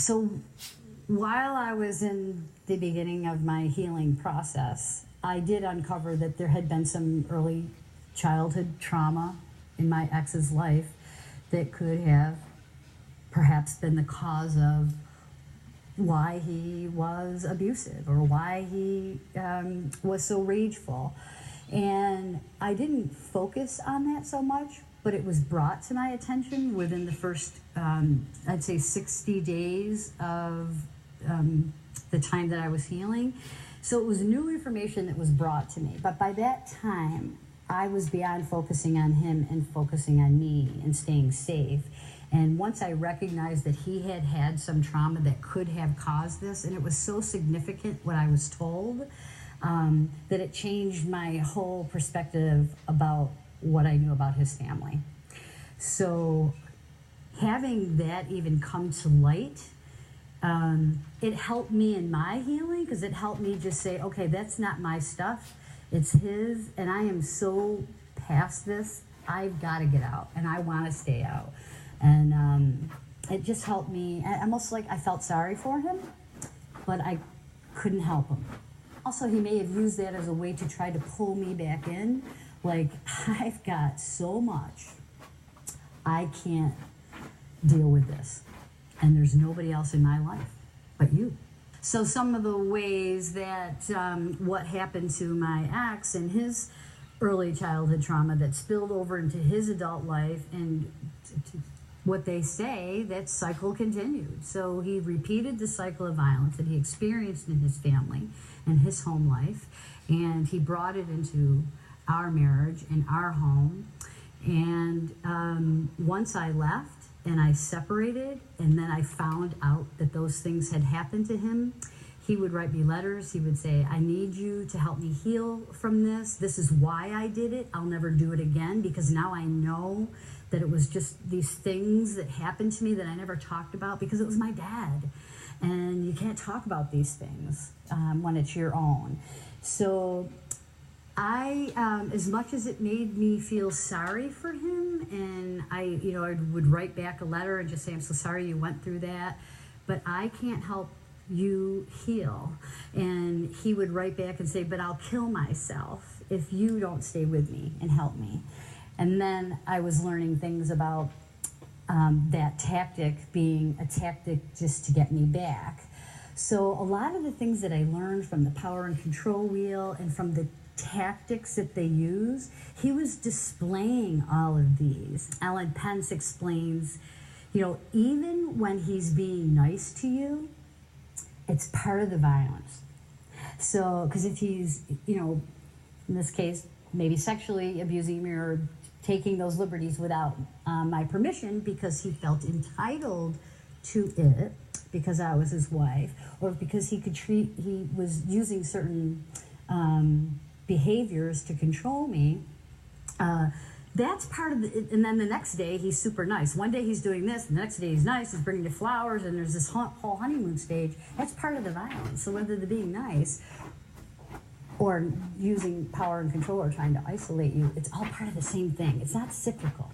So while I was in the beginning of my healing process, I did uncover that there had been some early childhood trauma in my ex's life that could have perhaps been the cause of why he was abusive or why he was so rageful. And I didn't focus on that so much, but it was brought to my attention within the first, I'd say 60 days of the time that I was healing. So it was new information that was brought to me. But by that time, I was beyond focusing on him and focusing on me and staying safe. And once I recognized that he had had some trauma that could have caused this, and it was so significant what I was told, that it changed my whole perspective about what I knew about his family. So having that even come to light, it helped me in my healing, because it helped me just say, okay, that's not my stuff, it's his, and I am so past this, I've got to get out, and I want to stay out. And it just helped me, almost like I felt sorry for him, but I couldn't help him. Also, he may have used that as a way to try to pull me back in. Like, I've got so much, I can't deal with this. And there's nobody else in my life but you. So some of the ways that what happened to my ex and his early childhood trauma that spilled over into his adult life, and what they say, that cycle continued. So he repeated the cycle of violence that he experienced in his family and his home life, and he brought it into our marriage and our home. And once I left and I separated, and then I found out that those things had happened to him, he would write me letters. He would say, I need you to help me heal from this. This is why I did it. I'll never do it again, because now I know that it was just these things that happened to me that I never talked about, because it was my dad. And you can't talk about these things when it's your own. So I, as much as it made me feel sorry for him, and I would write back a letter and just say, I'm so sorry you went through that, but I can't help you heal. And he would write back and say, but I'll kill myself if you don't stay with me and help me. And then I was learning things about that tactic being a tactic just to get me back. So a lot of the things that I learned from the power and control wheel and from the tactics that they use, he was displaying all of these. Ellen Pence explains, even when he's being nice to you, it's part of the violence. So, because if he's, in this case, maybe sexually abusing me or taking those liberties without my permission because he felt entitled to it because I was his wife, or because he was using certain behaviors to control me, that's part of it. And then the next day he's super nice. One day he's doing this, and the next day he's nice, he's bringing you flowers, and there's this whole honeymoon stage. That's part of the violence. So whether they're being nice or using power and control or trying to isolate you, it's all part of the same thing. It's not cyclical.